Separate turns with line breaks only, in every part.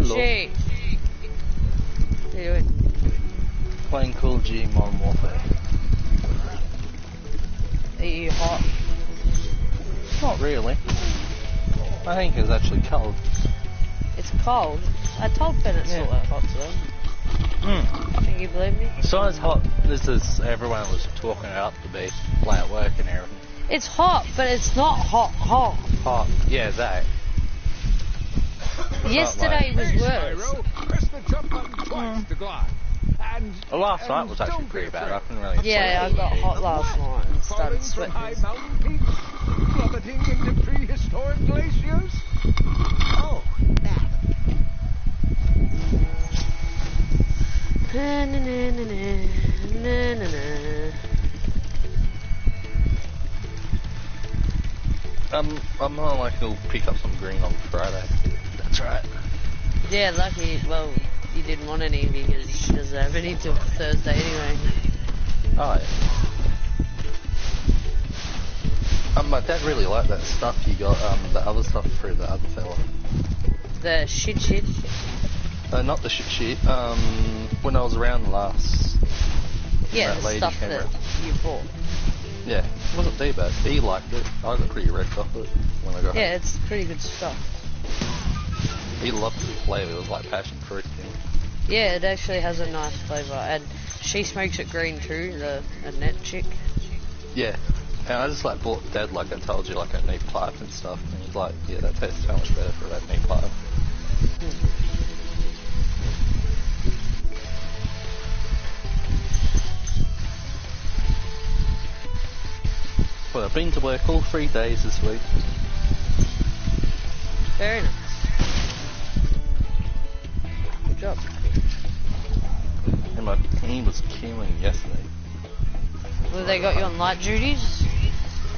Hello.
Gee. What are you doing?
Playing Call of Duty Modern Warfare.
Are you hot?
Not really. I think it's actually cold.
It's cold. I told Ben it's not that hot today. Think you believe me?
It's not as hot as everyone was talking it up to be. Like at work and everything.
It's hot, but it's not hot.
Hot. Yeah, that.
Yesterday was worse.
Press the jump button twice to glide.
Well, last night was actually pretty bad. I couldn't really.
Yeah, I got hot last night and started
Falling from high
sweating.
mountain peaks, plummeting into prehistoric glaciers. Oh, that.
Na, na, na, na, na, na, na.
I'm not like he'll pick up some green on Friday. That's right.
Yeah, lucky. Well, you didn't want any because you doesn't have any till Thursday anyway.
Oh yeah. My dad really liked that stuff you got. The other stuff through the other fella.
The shit.
Not the shit. When I was around last.
Yeah,
that
the
lady
stuff
came
that
around.
you bought.
Yeah, it wasn't too bad. He liked it. I got pretty wrecked off it when I got home.
Yeah, it's pretty good stuff.
He loved the flavour. It was like passion fruit thing.
Yeah, it actually has a nice flavour, and she smokes it green too. The Annette chick.
Yeah, and I just like bought Dad, like I told you, like a neat pipe and stuff. And he's like, yeah, that tastes so much better for that neat pipe. Well, I've been to work all 3 days this week.
Very nice. Good job.
And my team was killing yesterday.
Well, they got you on light duties?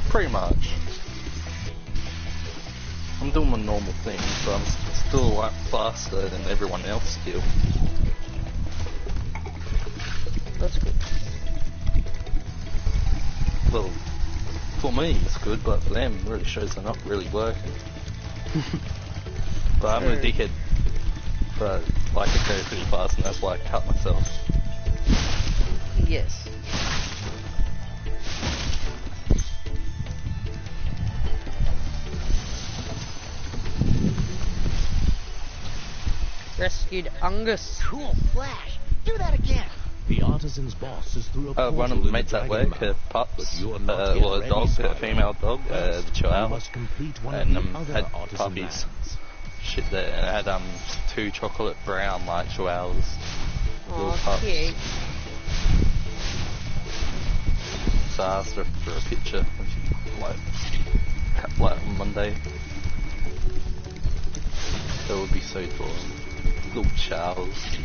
Pretty much. I'm doing my normal thing, but I'm still a lot faster than everyone else still.
That's good.
Well, for me it's good, but for them it really shows they're not really working. But I'm a dickhead. But I can go pretty fast and that's why I cut myself.
Yes. Rescued Angus.
Cool flash. Do that again.
The artisan's boss is through a
One of the mates at work, her pups, well, a dog, a female dog, the chihuahua, and had puppies. Shit there, and it had 2 chocolate brown like chihuahuas. Little
Oh,
pups.
cute.
So I asked her for a picture, and she, like on Monday. That would be so adorable. Little chihuahuas.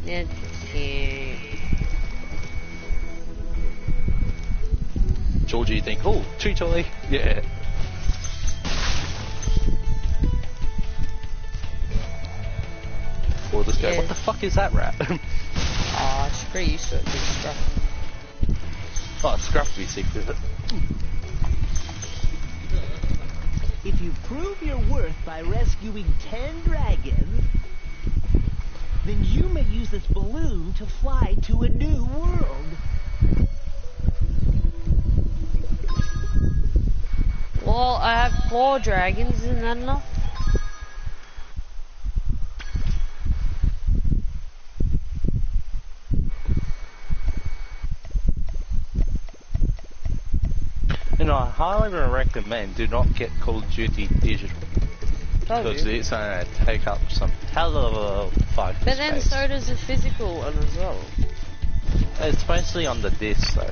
Yeah, cute.
Georgie, you think, oh, chew toy, yeah. Or just go,
Yeah.
what the fuck is that rat?
Oh, she's pretty used to it, big stuff.
Oh, Scruff would be sick with it.
If you prove your worth by rescuing 10 dragons, then you may use this balloon to fly to a new world.
Well, I have 4 dragons, isn't that enough?
You know, I highly recommend do not get Call of Duty digital.
Told
Because
you.
it's going to take up some hell of a fight.
But then so does the physical one as well.
It's mostly on the disc though.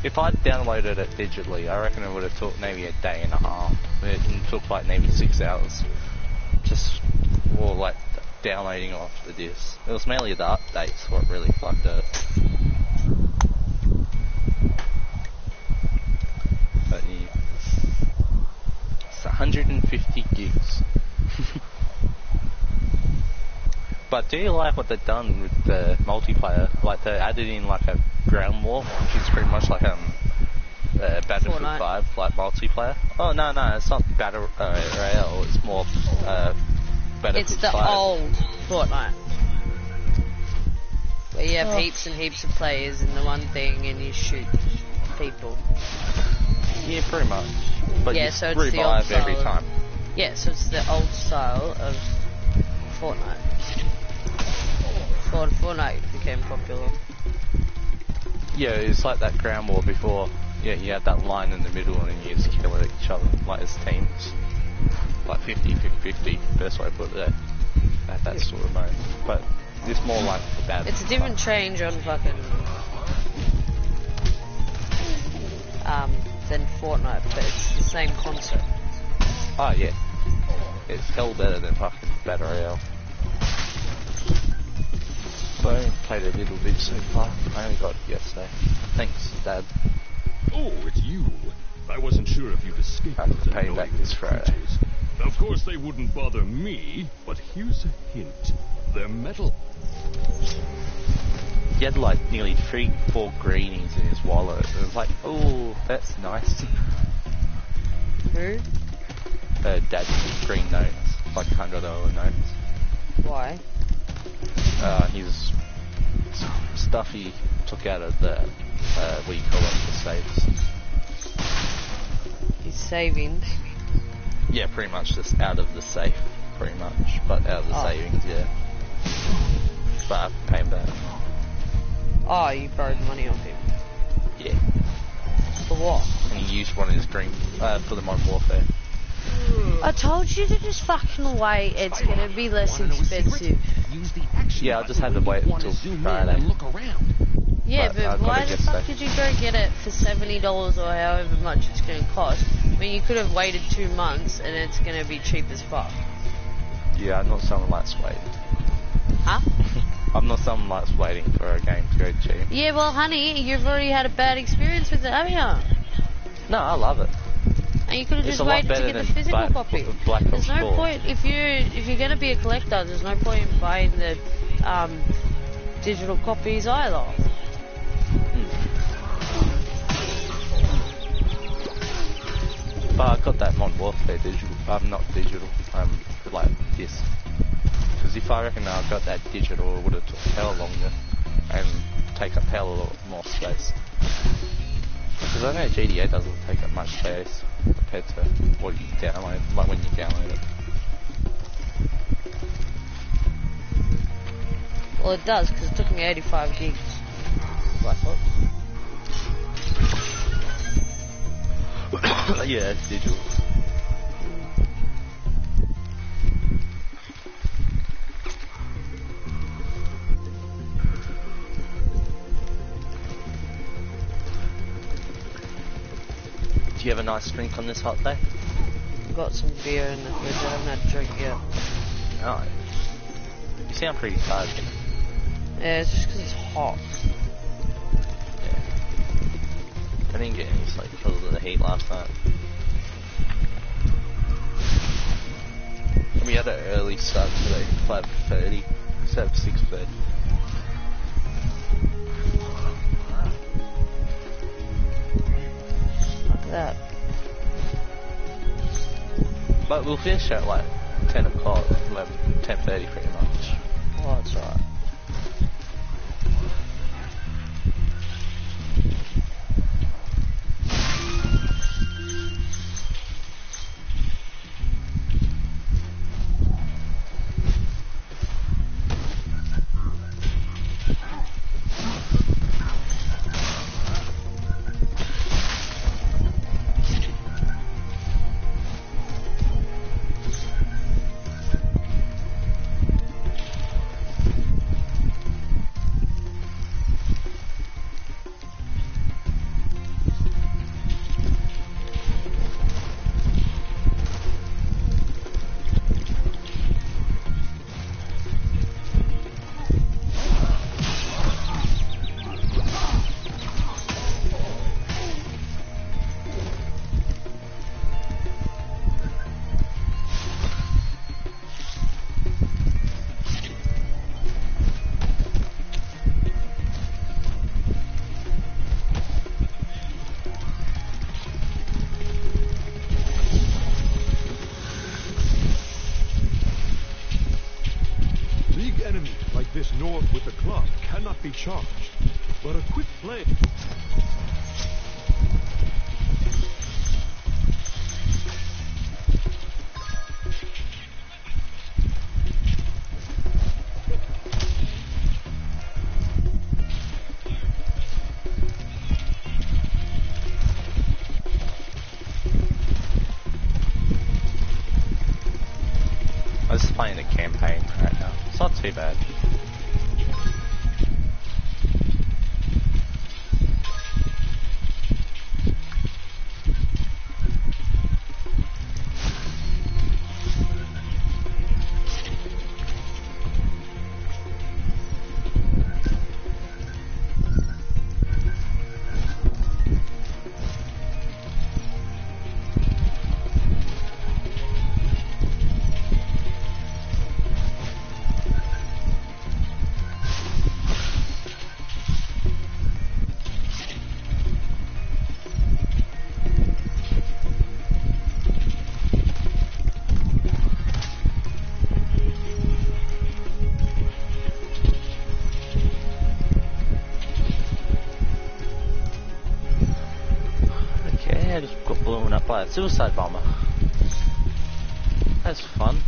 If I downloaded it digitally, I reckon it would have took maybe a day and a half. It took like maybe 6 hours. Just, or like downloading off the disc. It was mainly the updates what really fucked it. But yeah. It's 150 gigs. But do you like what they've done with the multiplayer? Like they added in like a ground war, which is pretty much like Battlefield
Fortnite.
5, like multiplayer. Oh no, it's not Battle Royale. It's more
It's the old Fortnite. Where you have heaps and heaps of players in the one thing and you shoot people.
Yeah, pretty much. But
Yeah,
you
so it's the old
revive
style
every
of-
time.
Yeah, so it's the old style of Fortnite. Before Fortnite became popular.
Yeah, it's like that ground war before. Yeah, you had that line in the middle and you just kill each other, like as teams. Like 50-50, best way to put it there. That sort of mode. But it's more like the bad.
It's a different change on fucking than Fortnite, but it's the same concept.
Oh yeah. It's hell better than fucking Battle Royale. So I only played a little bit so far. I only got it yesterday. Thanks, Dad.
Oh, it's you. I wasn't sure if you'd escaped
I have to
those
pay back
annoying
this Friday.
creatures. Of course they wouldn't bother me, but here's a hint. They're metal.
He had like nearly 3-4 greenies in his wallet. It was like, oh, that's nice.
Who?
Dad's green notes, like $100 notes.
Why?
His stuff he took out of the, what do you call it, the safes.
His savings.
Yeah, pretty much just out of the safe, pretty much. But out of the savings, yeah. But I have to pay him back.
Oh, you borrowed money off him.
Yeah.
For what?
And he used one of his green, for the Modern Warfare.
I told you to just fucking wait. It's gonna be less expensive.
Use the action
Yeah, I just
button
had to
when
wait
you want to
until
zoom in
Friday.
and look around.
Yeah,
But I
but why
got it
the fuck
yesterday.
did you go get it for $70 or however much it's gonna cost? I mean, you could have waited 2 months and it's gonna be cheap as fuck.
Yeah, I'm not someone likes waiting.
Huh?
I'm not someone likes waiting for a game to go cheap.
Yeah, well, honey, you've already had a bad experience with it, haven't you?
No, I love it.
And you could have
It's
just
a lot
waited to
better
get the
than
physical copy.
Black Ops
There's no
4.
point if you're gonna be a collector. There's no point in buying the digital copies either.
But I got that Modern Warfare digital. Not digital. Like this. Because if I reckon I got that digital, it would have took hell longer and take up hell a lot more space. Because I know GTA doesn't take up much space compared to what you download, like when you download it.
Well, it does, because it took me 85 gigs. Black Ops.
Yeah, it's digital. Do you have a nice drink on this hot day?
Got some beer in the fridge. I haven't had a drink yet.
No. You sound pretty tired.
Yeah, it's just because it's hot.
Yeah. I didn't get any sleep because of the heat last night. And we had an early start today, 5:30 instead of 6:30.
Look at that.
But we'll finish at like 10 o'clock, 10:30 pretty much.
Oh, that's right.
The enemy, like this North with the club, cannot be charged. But a quick play...
I'm just playing the campaign right now. It's not too bad. Okay, I just got blown up by a suicide bomber. That's fun.